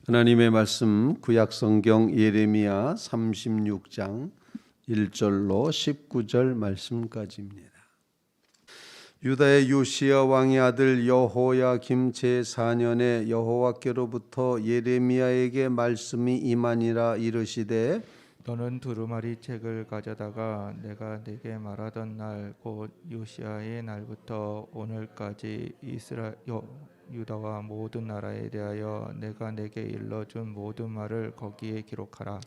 하나님의 말씀 구약성경 예레미야 36장 1절로 19절 말씀까지입니다. 유다의 요시야 왕의 아들 여호야김 제4년에 여호와께로부터 예레미야에게 말씀이 임하니라. 이르시되 너는 두루마리 책을 가져다가 내가 네게 말하던 날 곧 요시야의 날부터 오늘까지 유다와 모든 나라에 대하여 내가 네게 일러준 모든 말을 거기에 기록하라.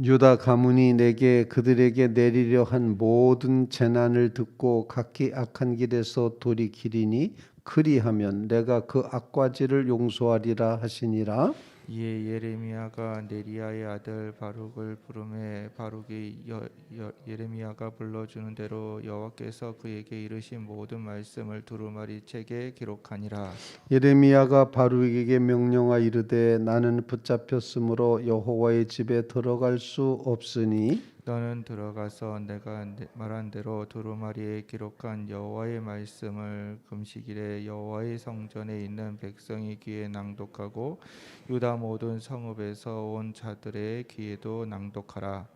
유다 가문이 내게 그들에게 내리려 한 모든 재난을 듣고 각기 악한 길에서 돌이키리니 그리하면 내가 그 악과지를 용서하리라 하시니라. 이에 예레미야가 네리야의 아들 바룩을 부르매 바룩이 예레미야가 불러주는 대로 여호와께서 그에게 이르신 모든 말씀을 두루마리 책에 기록하니라. 예레미야가 바룩에게 명령하 이르되 나는 붙잡혔으므로 여호와의 집에 들어갈 수 없으니 너는 들어가서 내가 말한 대로 두루마리에 기록한 여호와의 말씀을 금식일에 여호와의 성전에 있는 백성의 귀에 낭독하고 유다 모든 성읍에서 온 자들의 귀에도 낭독하라.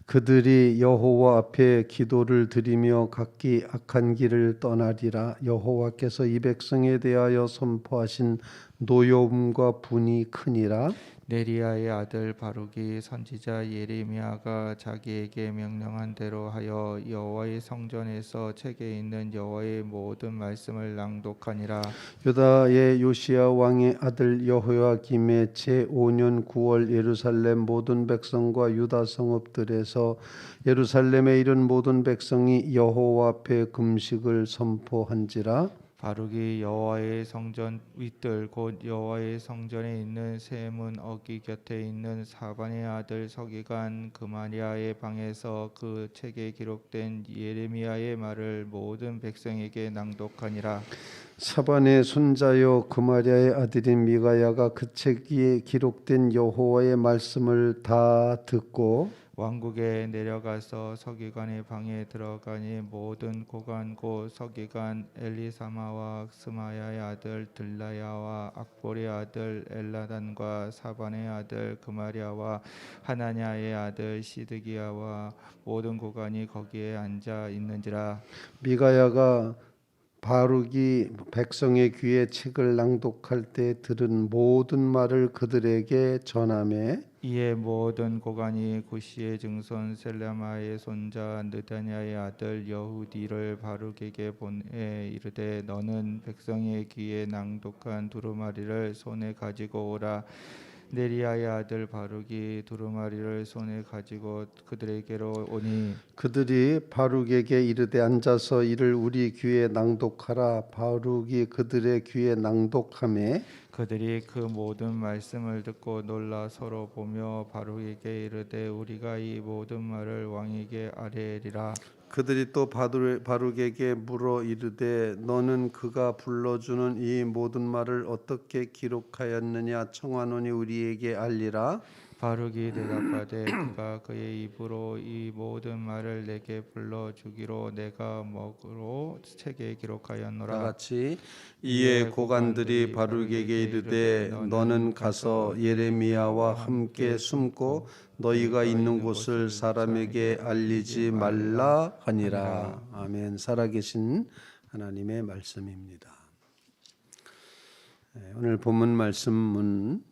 그들이 여호와 앞에 기도를 드리며 각기 악한 길을 떠나리라. 여호와께서 이 백성에 대하여 선포하신 노여움과 분이 크니라. 네리야의 아들 바룩이 선지자 예레미야가 자기에게 명령한 대로 하여 여호와의 성전에서 책에 있는 여호와의 모든 말씀을 낭독하니라. 유다의 요시야 왕의 아들 여호야김의 제5년 9월 예루살렘 모든 백성과 유다 성읍들에서 예루살렘에 이른 모든 백성이 여호와 앞에 금식을 선포한지라. 바룩이 여호와의 성전 윗들 곧 여호와의 성전에 있는 세문 어기 곁에 있는 사반의 아들 서기관 그마리아의 방에서 그 책에 기록된 예레미야의 말을 모든 백성에게 낭독하니라. 사반의 손자여 그마리아의 아들인 미가야가 그 책에 기록된 여호와의 말씀을 다 듣고 왕국에 내려가서 서기관의 방에 들어가니 모든 고관 곧 서기관 엘리사마와 스마야의 아들 들라야와 악볼의 아들 엘라단과 사반의 아들 그마리아와 하나냐의 아들 시드기야와 모든 고관이 거기에 앉아 있는지라. 미가야가 바룩이 백성의 귀에 책을 낭독할 때 들은 모든 말을 그들에게 전하매 이에 모든 고관이 구시의 증손 셀레마의 손자 느다냐의 아들 여후디를 바룩에게 보내 이르되 너는 백성의 귀에 낭독한 두루마리를 손에 가지고 오라. 네리야의 아들 바룩이 두루마리를 손에 가지고 그들에게로 오니 그들이 바룩에게 이르되 앉아서 이를 우리 귀에 낭독하라. 바룩이 그들의 귀에 낭독하매 그들이 그 모든 말씀을 듣고 놀라 서로 보며 바룩에게 이르되 우리가 이 모든 말을 왕에게 아뢰리라. 그들이 또 바룩에게 물어 이르되 너는 그가 불러주는 이 모든 말을 어떻게 기록하였느냐 청하노니 우리에게 알리라. 바룩이 대답하되 그가 그의 입으로 이 모든 말을 내게 불러주기로 내가 먹으로 책에 기록하였노라. 다같이 이에 고관들이 바룩에게 이르되 너는 가서 예레미야와 함께 숨고 너희가 있는 곳을 사람에게 알리지 말라 하니라. 아멘. 살아계신 하나님의 말씀입니다. 오늘 본문 말씀은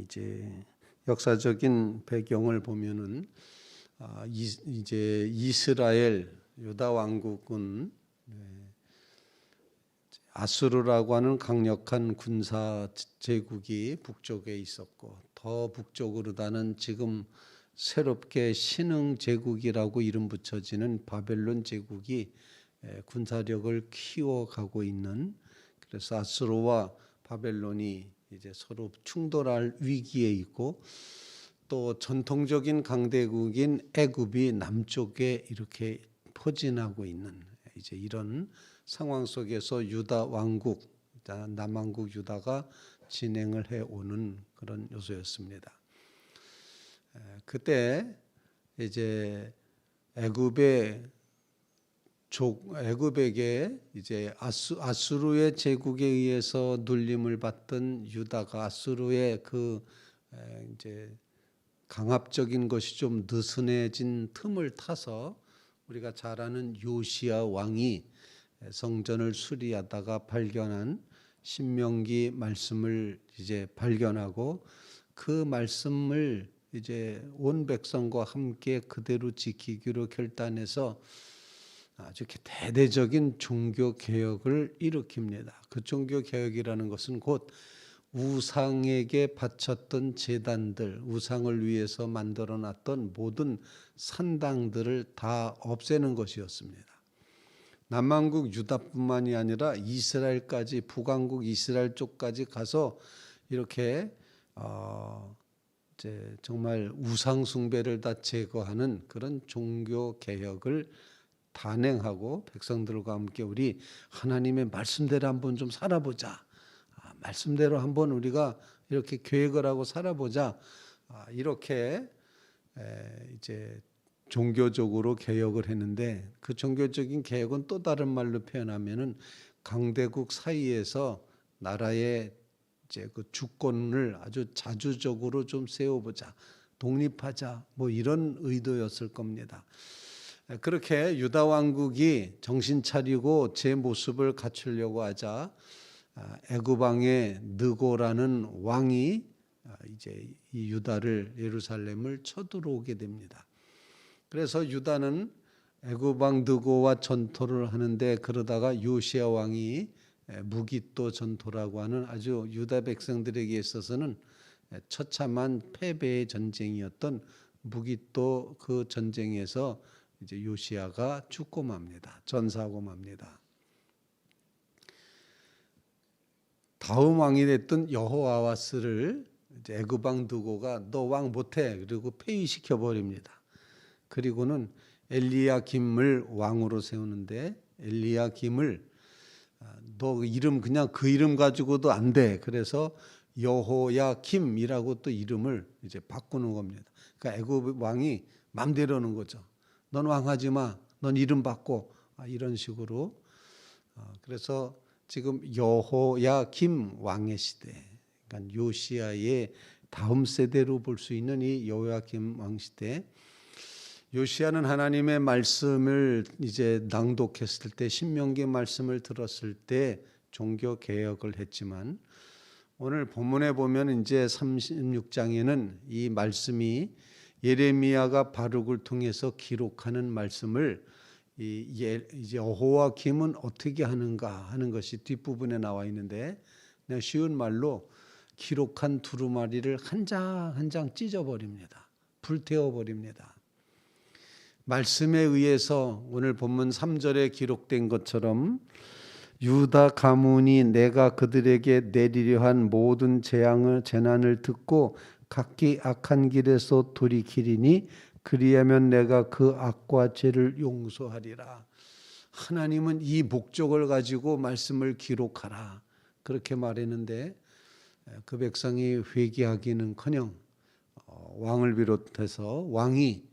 이제 역사적인 배경을 보면은 이제 이스라엘 유다 왕국은 아수르라고 하는 강력한 군사 제국이 북쪽에 있었고 더 북쪽으로다는 지금 새롭게 신흥 제국이라고 이름 붙여지는 바벨론 제국이 군사력을 키워가고 있는, 그래서 아수르와 바벨론이 이제 서로 충돌할 위기에 있고 또 전통적인 강대국인 애굽이 남쪽에 이렇게 포진하고 있는 이제 이런 상황 속에서 유다 왕국, 남왕국 유다가 진행을 해오는 그런 요소였습니다. 그때 이제 애굽의 애굽에게 이제 아수르의 제국에 의해서 눌림을 받던 유다가 아수르의 이제 강압적인 것이 좀 느슨해진 틈을 타서 우리가 잘 아는 요시야 왕이 성전을 수리하다가 발견한 신명기 말씀을 이제 발견하고 그 말씀을 이제 온 백성과 함께 그대로 지키기로 결단해서 아주 대대적인 종교 개혁을 일으킵니다. 그 종교 개혁이라는 것은 곧 우상에게 바쳤던 제단들, 우상을 위해서 만들어놨던 모든 산당들을 다 없애는 것이었습니다. 남왕국 유다뿐만이 아니라 이스라엘까지, 북왕국 이스라엘 쪽까지 가서 이렇게 이제 정말 우상 숭배를 다 제거하는 그런 종교 개혁을 단행하고 백성들과 함께 우리 하나님의 말씀대로 한번 좀 살아보자. 말씀대로 한번 우리가 이렇게 계획을 하고 살아보자. 이렇게 이제 종교적으로 개혁을 했는데 그 종교적인 개혁은 또 다른 말로 표현하면은 강대국 사이에서 나라의 이제 그 주권을 아주 자주적으로 좀 세워보자, 독립하자, 뭐 이런 의도였을 겁니다. 그렇게 유다 왕국이 정신 차리고 제 모습을 갖추려고 하자 애굽 왕의 느고라는 왕이 이제 이 유다를 예루살렘을 쳐들어오게 됩니다. 그래서 유다는 애굽 왕 느고와 전토를 하는데 그러다가 요시야 왕이 무기또 전토라고 하는 아주 유다 백성들에게 있어서는 처참한 패배의 전쟁이었던 무기또 그 전쟁에서 이제 요시야가 죽고 맙니다. 전사하고 맙니다. 다음 왕이 됐던 여호아하스를 애굽 왕 느고가 너 왕 못해 그리고 폐위시켜 버립니다. 그리고는 엘리야김을 왕으로 세우는데 엘리야김을 너 이름 그냥 그 이름 가지고도 안 돼. 그래서 여호야김이라고 또 이름을 이제 바꾸는 겁니다. 그러니까 애굽 왕이 맘대로 하는 거죠. 넌 왕하지 마. 넌 이름 바꿔. 이런 식으로. 그래서 지금 여호야김 왕의 시대, 그러니까 요시야의 다음 세대로 볼 수 있는 이 여호야김 왕 시대. 요시야는 하나님의 말씀을 이제 낭독했을 때, 신명기 말씀을 들었을 때 종교 개혁을 했지만 오늘 본문에 보면 이제 36장에는 이 말씀이 예레미야가 바룩을 통해서 기록하는 말씀을 이제 여호야김은 어떻게 하는가 하는 것이 뒷부분에 나와 있는데 그냥 쉬운 말로 기록한 두루마리를 한 장 한 장 찢어버립니다. 불태워버립니다. 말씀에 의해서 오늘 본문 3절에 기록된 것처럼 유다 가문이 내가 그들에게 내리려 한 모든 재난을 듣고 각기 악한 길에서 돌이키리니 그리하면 내가 그 악과 죄를 용서하리라. 하나님은 이 목적을 가지고 말씀을 기록하라 그렇게 말했는데 그 백성이 회개하기는커녕 왕을 비롯해서 왕이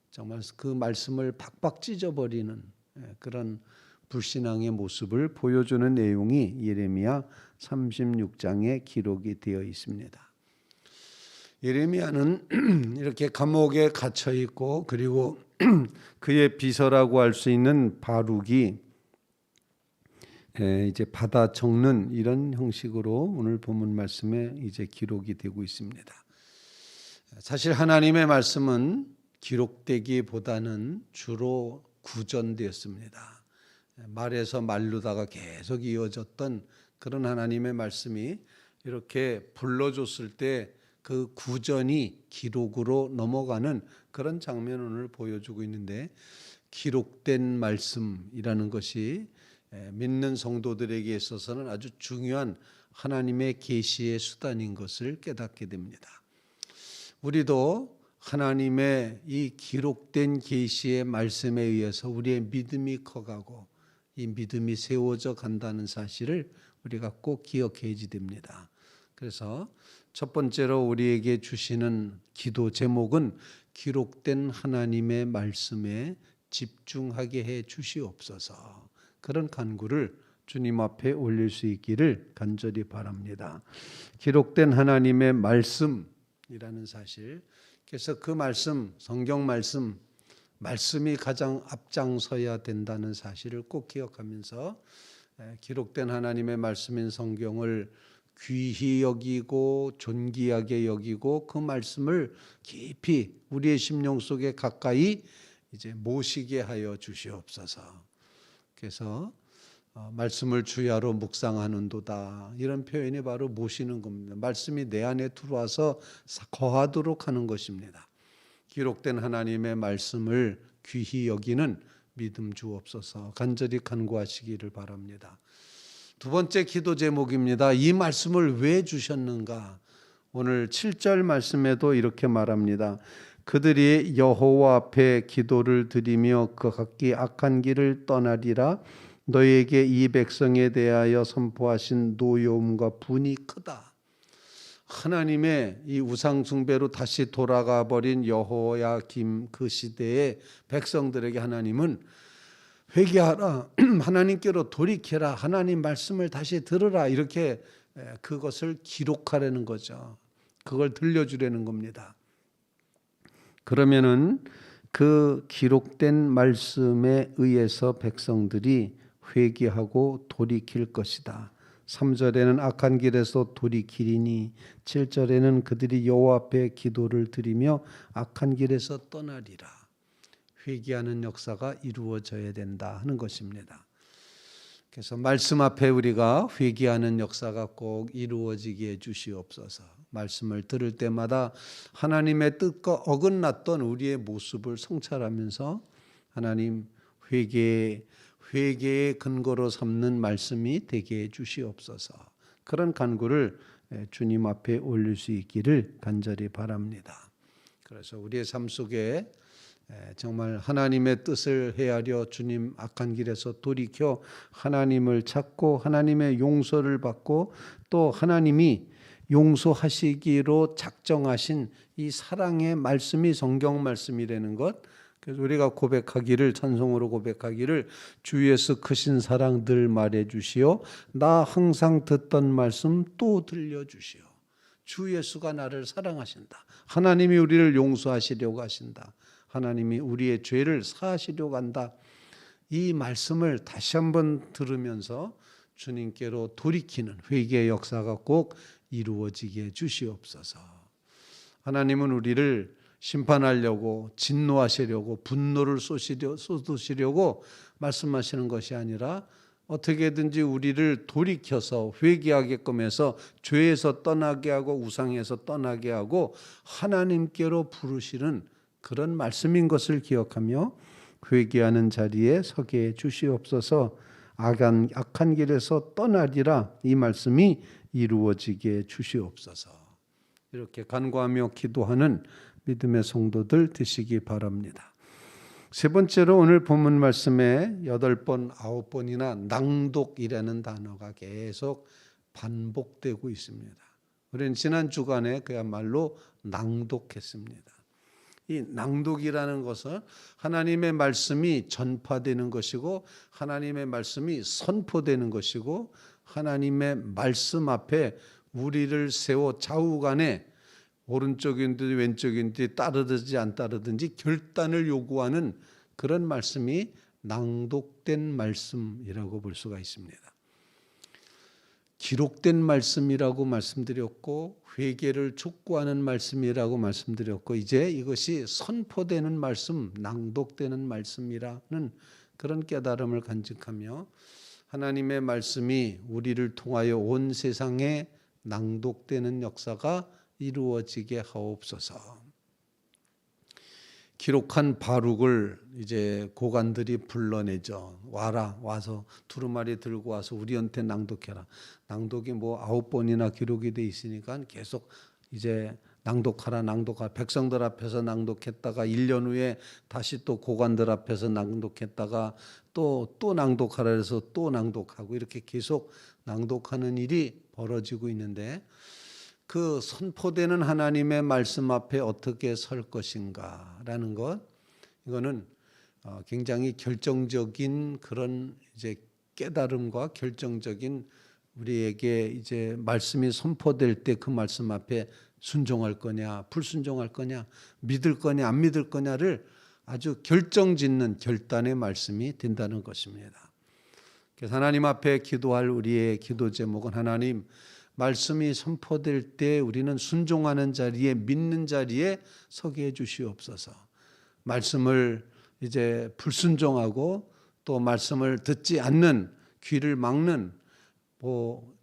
정말 그 말씀을 박박 찢어버리는 그런 불신앙의 모습을 보여주는 내용이 예레미야 36장에 기록이 되어 있습니다. 예레미야는 이렇게 감옥에 갇혀 있고 그리고 그의 비서라고 할 수 있는 바룩이 이제 받아 적는 이런 형식으로 오늘 본문 말씀에 이제 기록이 되고 있습니다. 사실 하나님의 말씀은 기록되기보다는 주로 구전되었습니다. 말에서 말르다가 계속 이어졌던 그런 하나님의 말씀이 이렇게 불러줬을 때 그 구전이 기록으로 넘어가는 그런 장면을 보여주고 있는데 기록된 말씀이라는 것이 믿는 성도들에게 있어서는 아주 중요한 하나님의 계시의 수단인 것을 깨닫게 됩니다. 우리도 하나님의 이 기록된 계시의 말씀에 의해서 우리의 믿음이 커가고 이 믿음이 세워져 간다는 사실을 우리가 꼭 기억해야지 됩니다. 그래서 첫 번째로 우리에게 주시는 기도 제목은 기록된 하나님의 말씀에 집중하게 해 주시옵소서. 그런 간구를 주님 앞에 올릴 수 있기를 간절히 바랍니다. 기록된 하나님의 말씀이라는 사실, 그래서 그 말씀, 성경 말씀이 가장 앞장서야 된다는 사실을 꼭 기억하면서 기록된 하나님의 말씀인 성경을 귀히 여기고 존귀하게 여기고 그 말씀을 깊이 우리의 심령 속에 가까이 이제 모시게 하여 주시옵소서. 그래서 말씀을 주야로 묵상하는도다, 이런 표현이 바로 모시는 겁니다. 말씀이 내 안에 들어와서 거하도록 하는 것입니다. 기록된 하나님의 말씀을 귀히 여기는 믿음 주옵소서. 간절히 간구하시기를 바랍니다. 두 번째 기도 제목입니다. 이 말씀을 왜 주셨는가? 오늘 7절 말씀에도 이렇게 말합니다. 그들이 여호와 앞에 기도를 드리며 그 각기 악한 길을 떠나리라. 너에게 이 백성에 대하여 선포하신 노여움과 분이 크다. 하나님의 이 우상 숭배로 다시 돌아가 버린 여호야김 그 시대의 백성들에게 하나님은 회개하라, 하나님께로 돌이켜라, 하나님 말씀을 다시 들으라, 이렇게 그것을 기록하라는 거죠. 그걸 들려주려는 겁니다. 그러면은 그 기록된 말씀에 의해서 백성들이 회개하고 돌이킬 것이다. 3절에는 악한 길에서 돌이키리니, 7절에는 그들이 여호와 앞에 기도를 드리며 악한 길에서 떠나리라. 회개하는 역사가 이루어져야 된다 하는 것입니다. 그래서 말씀 앞에 우리가 회개하는 역사가 꼭 이루어지게 해 주시옵소서. 말씀을 들을 때마다 하나님의 뜻과 어긋났던 우리의 모습을 성찰하면서 하나님 회개의 근거로 삼는 말씀이 되게 해 주시옵소서. 그런 간구를 주님 앞에 올릴 수 있기를 간절히 바랍니다. 그래서 우리의 삶 속에 정말 하나님의 뜻을 헤아려 주님 악한 길에서 돌이켜 하나님을 찾고 하나님의 용서를 받고 또 하나님이 용서하시기로 작정하신 이 사랑의 말씀이 성경 말씀이라는 것, 그래서 우리가 고백하기를, 찬송으로 고백하기를, 주 예수 크신 사랑 늘 말해 주시오, 나 항상 듣던 말씀 또 들려주시오. 주 예수가 나를 사랑하신다. 하나님이 우리를 용서하시려고 하신다. 하나님이 우리의 죄를 사하시려고 한다. 이 말씀을 다시 한번 들으면서 주님께로 돌이키는 회개의 역사가 꼭 이루어지게 해 주시옵소서. 하나님은 우리를 심판하려고, 진노하시려고, 분노를 쏟으시려고 말씀하시는 것이 아니라 어떻게든지 우리를 돌이켜서 회개하게끔 해서 죄에서 떠나게 하고 우상에서 떠나게 하고 하나님께로 부르시는 그런 말씀인 것을 기억하며 회개하는 자리에 서게 해 주시옵소서. 악한 길에서 떠나리라, 이 말씀이 이루어지게 해 주시옵소서. 이렇게 간구하며 기도하는 믿음의 성도들 되시기 바랍니다. 세 번째로 오늘 본문 말씀에 8번, 9번이나 낭독이라는 단어가 계속 반복되고 있습니다. 우리는 지난 주간에 그야말로 낭독했습니다. 이 낭독이라는 것은 하나님의 말씀이 전파되는 것이고 하나님의 말씀이 선포되는 것이고 하나님의 말씀 앞에 우리를 세워 좌우간에 오른쪽인지 왼쪽인지 따르든지 안 따르든지 결단을 요구하는 그런 말씀이 낭독된 말씀이라고 볼 수가 있습니다. 기록된 말씀이라고 말씀드렸고 회개를 촉구하는 말씀이라고 말씀드렸고 이제 이것이 선포되는 말씀, 낭독되는 말씀이라는 그런 깨달음을 간직하며 하나님의 말씀이 우리를 통하여 온 세상에 낭독되는 역사가 이루어지게 하옵소서. 기록한 바룩을 이제 고관들이 불러내죠. 와서 두루마리 들고 와서 우리한테 낭독해라. 낭독이 9번이나 기록이 돼 있으니까 계속 이제 낭독하라. 백성들 앞에서 낭독했다가 1년 후에 다시 또 고관들 앞에서 낭독했다가 또 낭독하라 해서 또 낭독하고 이렇게 계속 낭독하는 일이 벌어지고 있는데 그 선포되는 하나님의 말씀 앞에 어떻게 설 것인가라는 것, 이거는 굉장히 결정적인 그런 이제 깨달음과 결정적인 우리에게 이제 말씀이 선포될 때 그 말씀 앞에 순종할 거냐, 불순종할 거냐, 믿을 거냐, 안 믿을 거냐를 아주 결정짓는 결단의 말씀이 된다는 것입니다. 그래서 하나님 앞에 기도할 우리의 기도 제목은 하나님 말씀이 선포될 때 우리는 순종하는 자리에 믿는 자리에 서게 해 주시옵소서. 말씀을 이제 불순종하고 또 말씀을 듣지 않는 귀를 막는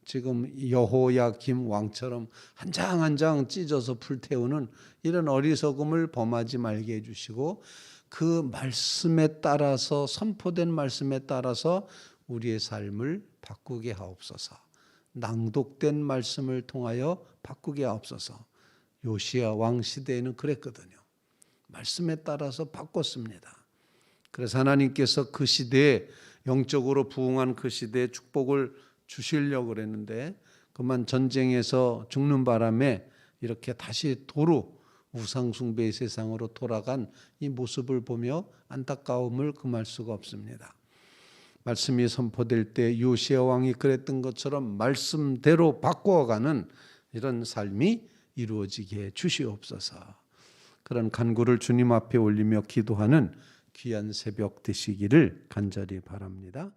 지금 여호야김 왕처럼 한 장 한 장 찢어서 불태우는 이런 어리석음을 범하지 말게 해주시고 그 말씀에 따라서 선포된 말씀에 따라서 우리의 삶을 바꾸게 하옵소서. 낭독된 말씀을 통하여 바꾸게 하옵소서. 요시야 왕 시대에는 그랬거든요. 말씀에 따라서 바꿨습니다. 그래서 하나님께서 그 시대에 영적으로 부흥한 그 시대에 축복을 주시려고 그랬는데 그만 전쟁에서 죽는 바람에 이렇게 다시 도로 우상숭배의 세상으로 돌아간 이 모습을 보며 안타까움을 금할 수가 없습니다. 말씀이 선포될 때 요시야 왕이 그랬던 것처럼 말씀대로 바꿔가는 이런 삶이 이루어지게 주시옵소서. 그런 간구를 주님 앞에 올리며 기도하는 귀한 새벽 되시기를 간절히 바랍니다.